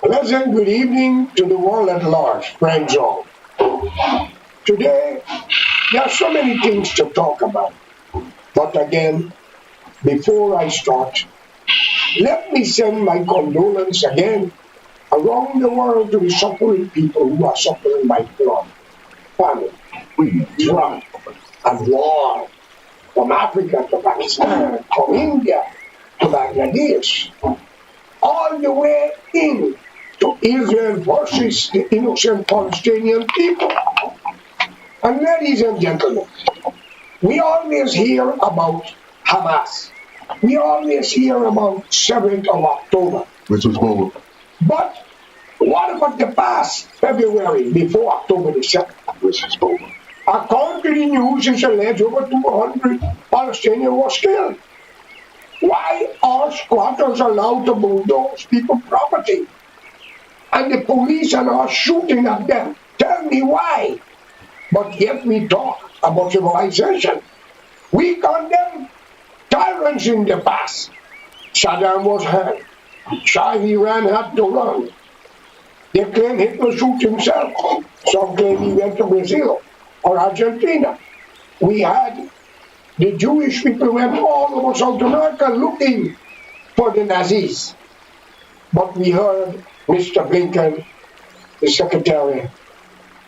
Pleasant good evening to the world at large, friends all. Today, there are so many things to talk about. But again, before I start, let me send my condolence again around the world to the suffering people who are suffering by flood, famine, drought, and war. From Africa to Pakistan, from India to Bangladesh, all the way in to Israel versus the innocent Palestinian people. And ladies and gentlemen, we always hear about Hamas. We always hear about 7th of October. Which was bold. But what about the past February before October the 7th? Which is bold. According to the news, it's alleged over 200 Palestinians were killed. Why are squatters allowed to bulldoze people's property? And the police are not shooting at them. Tell me why. But yet we talk about civilization. We condemn tyrants in the past. Saddam was hanged. Shah Iran had to run. They claim Hitler shoot himself. Some claim he went to Brazil or Argentina. We had the Jewish people went all over South America looking for the Nazis. But we heard Mr. Blinken, the secretary,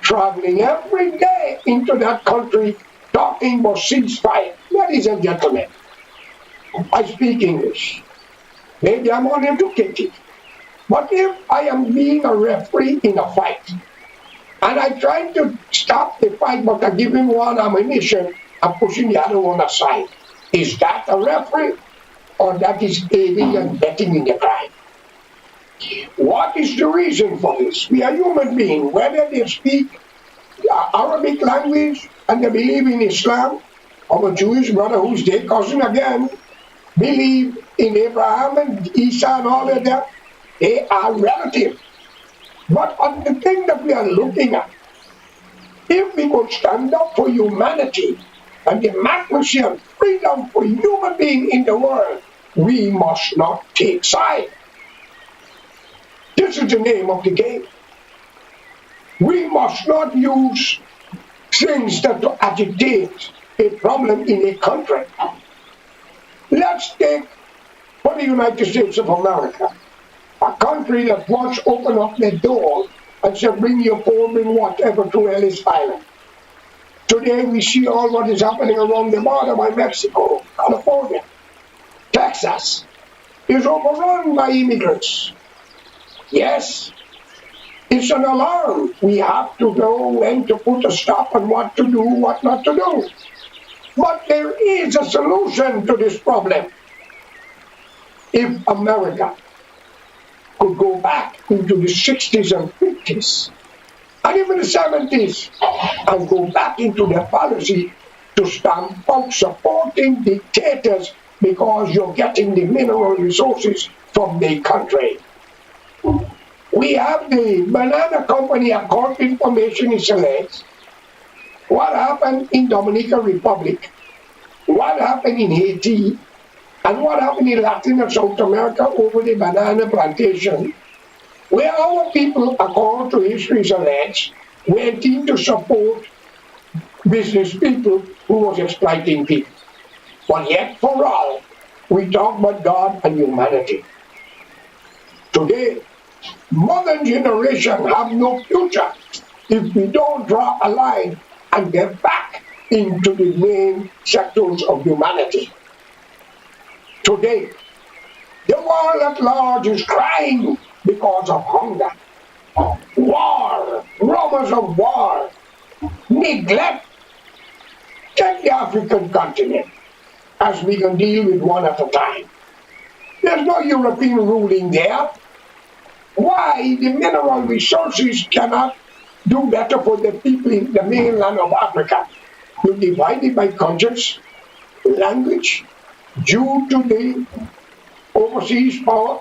traveling every day into that country talking about ceasefire. Ladies and gentlemen, I speak English. Maybe I'm uneducated. But if I am being a referee in a fight, and I try to stop the fight, but I give him one ammunition, I'm pushing the other one aside. Is that a referee? Or that is aiding and abetting in the crime? What is the reason for this? We are human beings, whether they speak Arabic language and they believe in Islam, or a Jewish brother who's their cousin again, believe in Abraham and Isa and all of that, they are relative. But on the thing that we are looking at, if we could stand up for humanity and democracy and freedom for human beings in the world, we must not take sides. This is the name of the game. We must not use things that to agitate a problem in a country. Let's take for the United States of America, a country that once opened up their door and said, bring your poor, bring whatever to Ellis Island. Today we see all what is happening along the border by Mexico, California, Texas is overrun by immigrants. Yes, it's an alarm. We have to know when to put a stop and what to do, what not to do. But there is a solution to this problem. If America could go back into the 60s and 50s, and even the 70s, and go back into their policy to stamp out supporting dictators because you're getting the mineral resources from the country. We have the banana company, according to information is alleged, what happened in Dominican Republic, what happened in Haiti, and what happened in Latin and South America over the banana plantation, where our people, according to history is alleged, went in to support business people who was exploiting people. But yet for all, we talk about God and humanity. Today, modern generation have no future if we don't draw a line and get back into the main sectors of humanity. Today, the world at large is crying because of hunger, war, rumors of war, neglect, Take the African continent, as we can deal with one at a time. There's no European ruling there. Why the mineral resources cannot do better for the people in the mainland of Africa? You divide it by cultures, language, due to the overseas power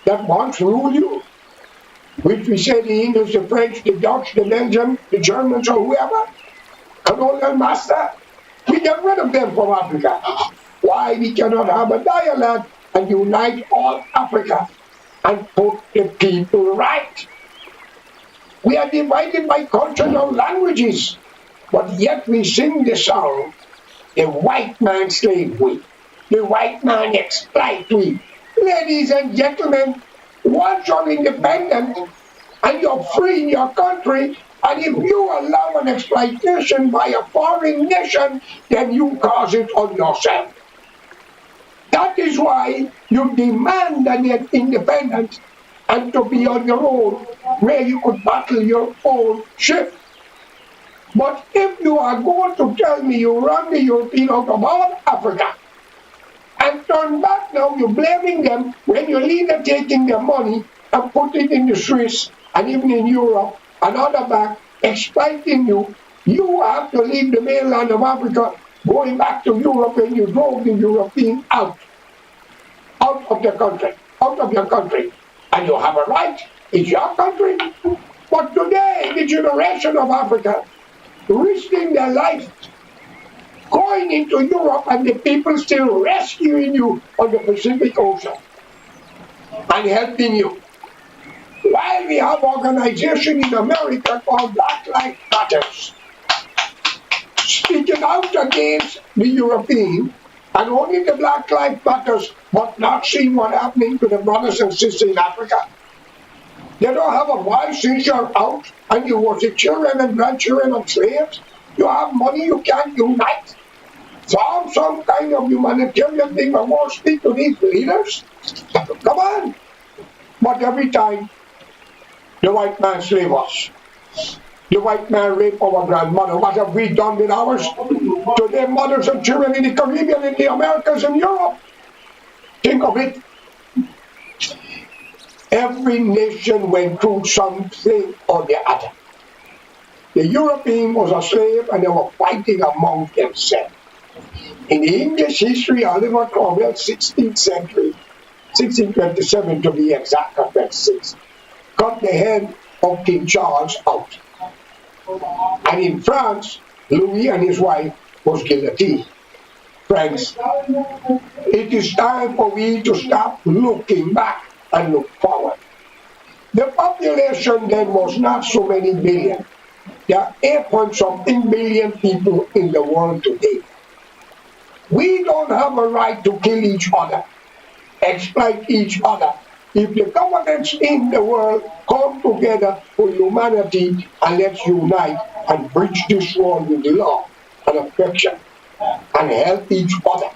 that once ruled you, which we say the English, the French, the Dutch, the Belgians, the Germans, or whoever, colonial master. We get rid of them from Africa. Why we cannot have a dialogue and unite all Africa and put the people right? We are divided by culture and languages, but yet we sing the song, the white man slave we, the white man exploit we. Ladies and gentlemen, once you're independent and you're free in your country, and if you allow an exploitation by a foreign nation, then you cause it on yourself. That is why you demand an independence and to be on your own, where you could battle your own ship. But if you are going to tell me you run the European out of all Africa, and turn back now, you're blaming them when you're either taking their money and put it in the Swiss and even in Europe and other back, exploiting you. You have to leave the mainland of Africa, going back to Europe, and you drove the European out of the country, out of your country. And you have a right, it's your country. But today, the generation of Africa, risking their life, going into Europe, and the people still rescuing you on the Pacific Ocean and helping you. While we have organization in America called Black Lives Matter, speaking out against the European, and only the Black Lives Matter, but not seeing what's happening to the brothers and sisters in Africa. They don't have a voice since you're out, and you were the children and grandchildren of slaves. You have money, you can't unite. Form some kind of humanitarian thing and won't speak to these leaders? Come on. But every time, the white man slave us. The white man rape our grandmother. What have we done with ours? To their mothers and children in the Caribbean, in the Americas, and Europe. Think of it. Every nation went through something or the other. The European was a slave and they were fighting among themselves. In the English history, Oliver Cromwell, 16th century, 1627 to be exact, or 26, cut the head of King Charles out. And in France, Louis and his wife was guillotined. Friends, it is time for we to stop looking back and look forward. The population then was not so many billion. There are 8-point-something billion people in the world today. We don't have a right to kill each other, exploit each other. If the governments in the world come together for humanity and let's unite and bridge this world with love and affection and help each other.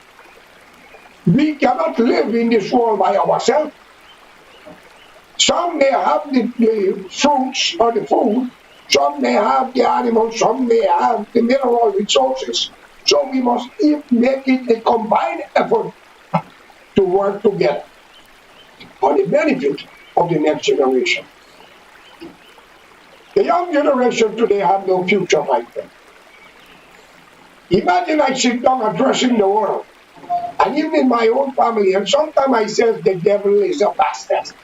We cannot live in this world by ourselves. Some may have the fruits or the food, some may have the animals, some may have the mineral resources. So we must make it a combined effort to work together for the benefit of the next generation. The young generation today have no future like them. Imagine I sit down addressing the world, and even in my own family, and sometimes I say the devil is a bastard.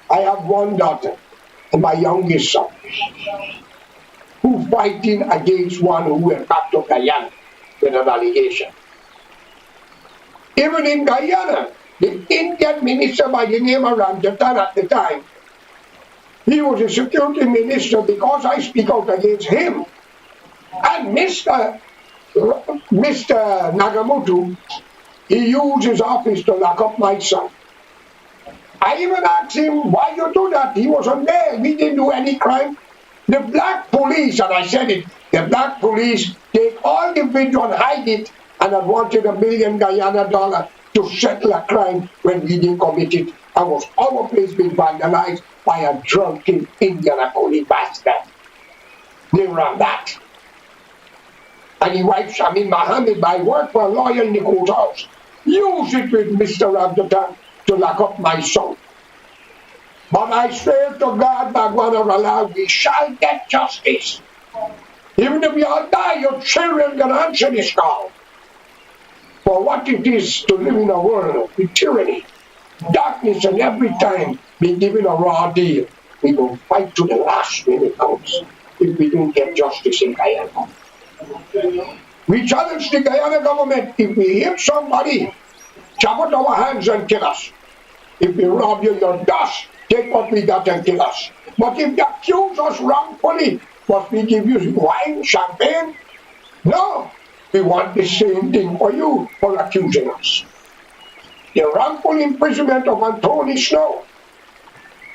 I have one daughter, and my youngest son, who fighting against one who went back to Guyana with an allegation. Even in Guyana, the Indian minister by the name of Ramjatan at the time, he was a security minister because I speak out against him. And Mr. Nagamoto, he used his office to lock up my son. I even asked him, why you do that? He was on bail. We didn't do any crime. The black police, and I said it, the black police take all the video and hide it, and had wanted $1 million Guyana to settle a crime when we didn't commit it. And was our place being vandalized by a drunken Indian police bastard. They ran that. And the wife Shamim Mohammed, by work for a lawyer in the courthouse, use it with Mr. Abdutan to lock up my son. But I swear to God, Bhagwan of Allah, we shall get justice. Even if we all die, your children can answer this call. For what it is to live in a world with tyranny, darkness, and every time be given a raw deal, we will fight to the last when it counts if we don't get justice in Guyana. We challenge the Guyana government, if we hit somebody, chop out our hands and kill us. If we rob you, your dust, take what we got and kill us. But if they accuse us wrongfully, must we give you wine, champagne? No. We want the same thing for you for accusing us. The wrongful imprisonment of Anthony Snow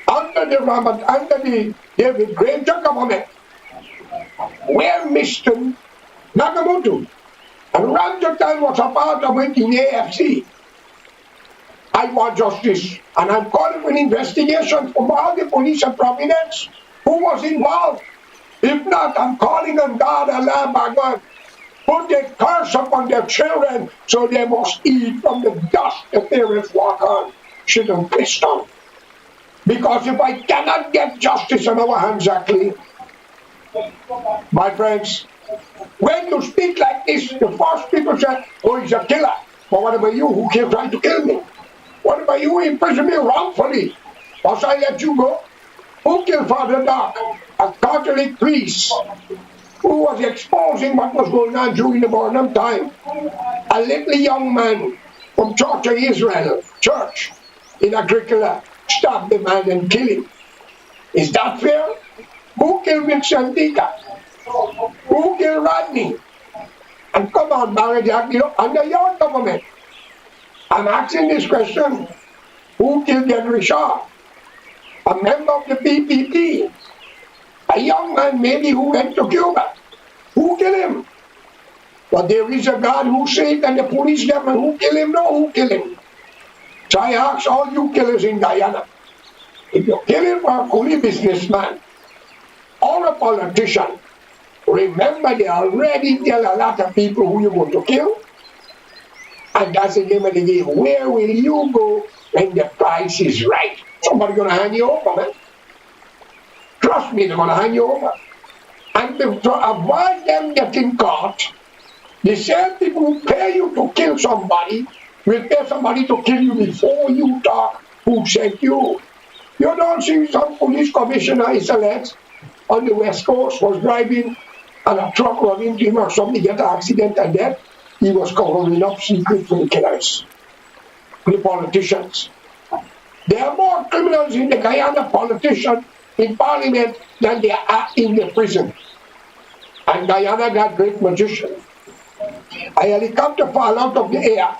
under the David Granger government, where Mr. Nagamoto and Ramjatan was a part of it in AFC. I want justice, and I'm calling for an investigation from all the police and prominence who was involved. If not, I'm calling on God, Allah, Bhagwan, put a curse upon their children so they must eat from the dust the parents walk on, shit and piss on. Because if I cannot get justice on our hands, actually, my friends, when you speak like this, the first people say, oh, he's a killer. But what about you who came trying to kill me? What about you who imprisoned me wrongfully? Must I let you go? Who killed Father Doc, a Catholic priest, who was exposing what was going on during the Burnham time? A little young man from Church of Israel, church in Agricola, stabbed the man and killed him. Is that fair? Who killed Vincent Dika? Who killed Rodney? And come on, Barry, under your government. I'm asking this question. Who killed Henry Shaw? A member of the PPP. A young man maybe who went to Cuba. Who killed him? But there is a God who saved and the police government who killed him? No, who killed him? So I ask all you killers in Guyana, if you're killing for a coolie businessman or a politician, remember they already tell a lot of people who you're going to kill. And that's the name of the game. Where will you go when the price is right? Somebody's going to hand you over, man. Trust me, they're going to hand you over. And to avoid them getting caught, the same people who pay you to kill somebody will pay somebody to kill you before you talk who sent you. You don't see some police commissioner is alleged on the West Coast was driving and a truck running him or something, get an accident and death. He was covering up secret for the killers, the politicians. There are more criminals in the Guyana politician in parliament than there are in the prison. And Guyana got great magicians. A helicopter fall out of the air.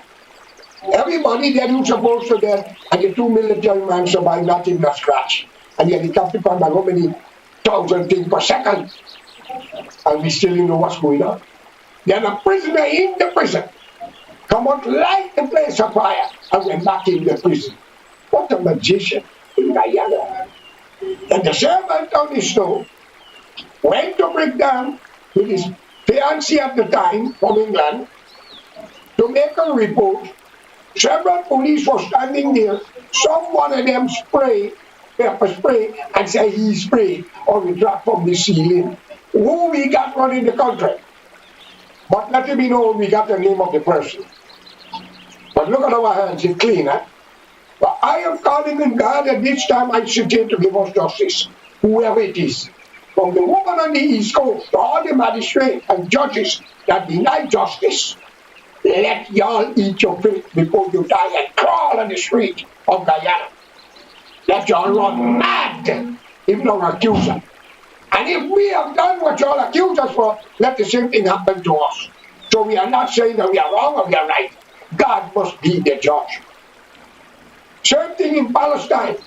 Everybody there who's supposed to get, and the two military men survive not even a scratch. And the helicopter come by how many thousand things per second. And we still don't know what's going on. Then a prisoner in the prison come out, light the place of fire, and went back in the prison. What a magician in Guyana. And the same Anthony Snow went to break down with his fiancée at the time from England to make a report. Several police were standing there. Some one of them sprayed, pepper spray, and say he sprayed or we dropped from the ceiling. Who we got running the country? But let it be known we got the name of the person. But look at our hands, it's clean, huh? But I am calling on God at this time I should take to give us justice, whoever it is. From the woman on the East Coast to all the magistrates and judges that deny justice, let y'all eat your fate before you die and crawl on the street of Guyana. Let y'all run mad if not accuser. And if we have done what y'all accuse us for, let the same thing happen to us. So we are not saying that we are wrong or we are right. God must be the judge. Same thing in Palestine.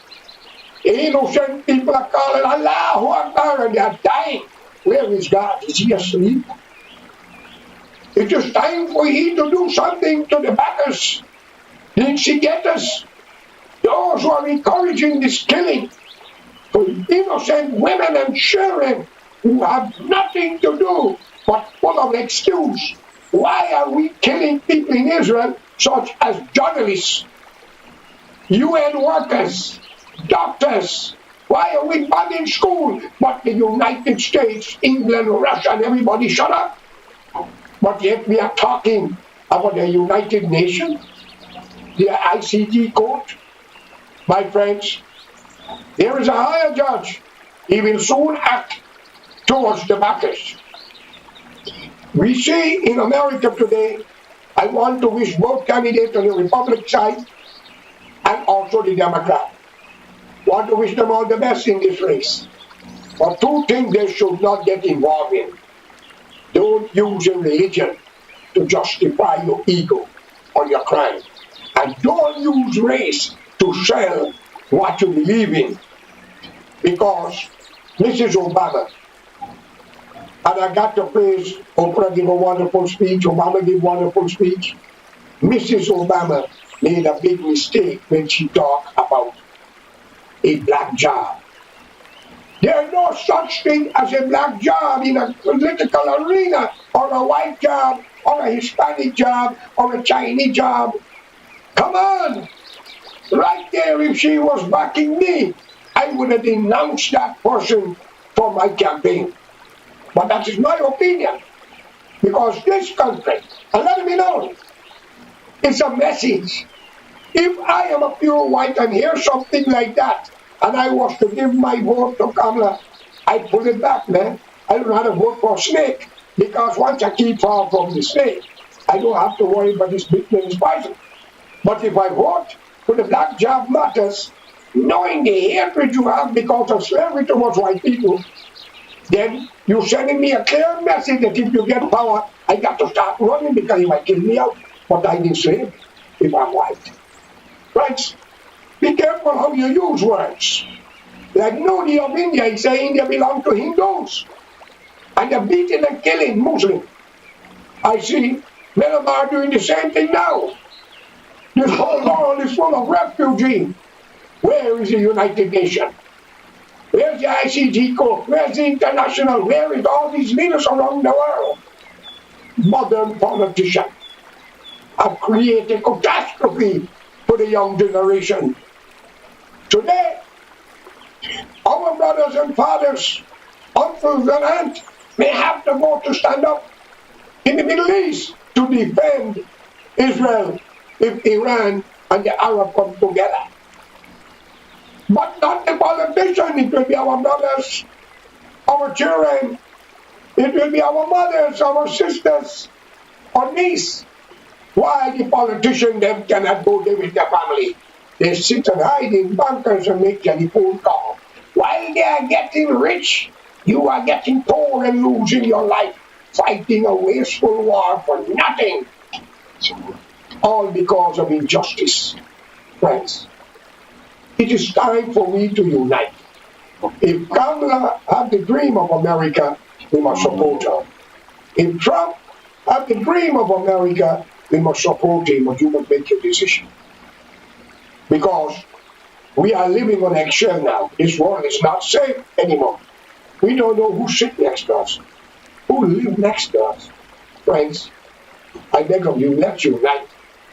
The innocent people are calling Allahu Akbar and they are dying. Where is God? Is he asleep? It is time for he to do something to the backers, the instigators, those who are encouraging this killing for innocent women and children who have nothing to do but full of excuse. Why are we killing people in Israel, such as journalists, UN workers, doctors? Why are we banning school? But the United States, England, Russia, and everybody shut up. But yet we are talking about the United Nations, the ICT court. My friends, there is a higher judge. He will soon act towards the backers. We see in America today, I want to wish both candidates on the Republican side and also the Democrat. Want to wish them all the best in this race. But two things they should not get involved in. Don't use your religion to justify your ego or your crime. And don't use race to sell what you believe in. Because Mrs. Obama, and I got to praise Oprah give a wonderful speech, Obama gave a wonderful speech. Mrs. Obama made a big mistake when she talked about a black job. There is no such thing as a black job in a political arena, or a white job, or a Hispanic job, or a Chinese job. Come on! Right there, if she was backing me, I would have denounced that person for my campaign. But that is my opinion. Because this country, and let me know, it's a message. If I am a pure white and hear something like that, and I was to give my vote to Kamala, I pull it back, man. I don't have to vote for a snake, because once I keep far from the snake, I don't have to worry about this big man's poison. But if I vote for the Black Job Matters, knowing the hatred you have because of slavery towards white people, then you're sending me a clear message that if you get power, I got to start running because you might kill me out for dying in slavery if I'm white. Right? Be careful how you use words. Like Modi of India, he say India belongs to Hindus. And they're beating and killing Muslims. I see Myanmar doing the same thing now. This whole world is full of refugees. Where is the United Nations? Where's the ICT court? Where's the international? Where is all these leaders around the world? Modern politicians have created catastrophe for the young generation. Today, our brothers and fathers, uncles and aunts may have to go to stand up in the Middle East to defend Israel if Iran and the Arab come together. But not the politician. It will be our brothers, our children. It will be our mothers, our sisters, our niece. Why the politician them cannot go there with their family? They sit and hide in bunkers and make telephone calls. While they are getting rich, you are getting poor and losing your life, fighting a wasteful war for nothing. All because of injustice. Friends, it is time for we to unite. If Kamala had the dream of America, we must support her. If Trump had the dream of America, we must support him, but you must make your decision. Because we are living on eggshell now. This world is not safe anymore. We don't know who sits next to us, who lives next to us. Friends, I beg of you, let's unite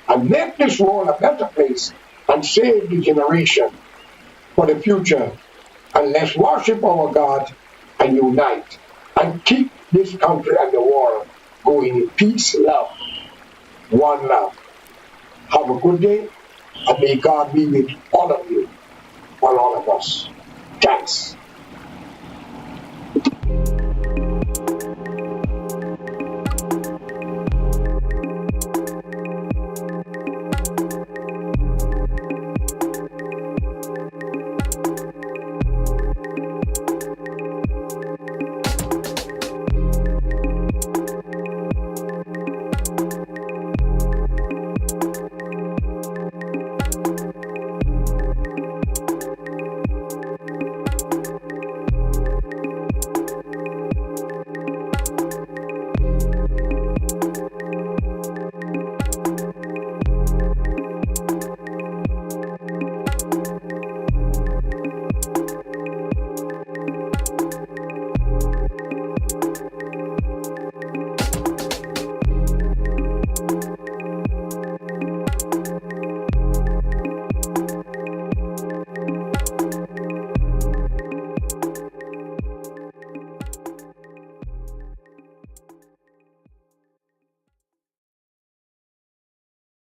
and make this world a better place and save the generation for the future. And let's worship our God and unite and keep this country and the world going in peace, love, one love. Have a good day, and may God be with all of you, and all of us. Thanks.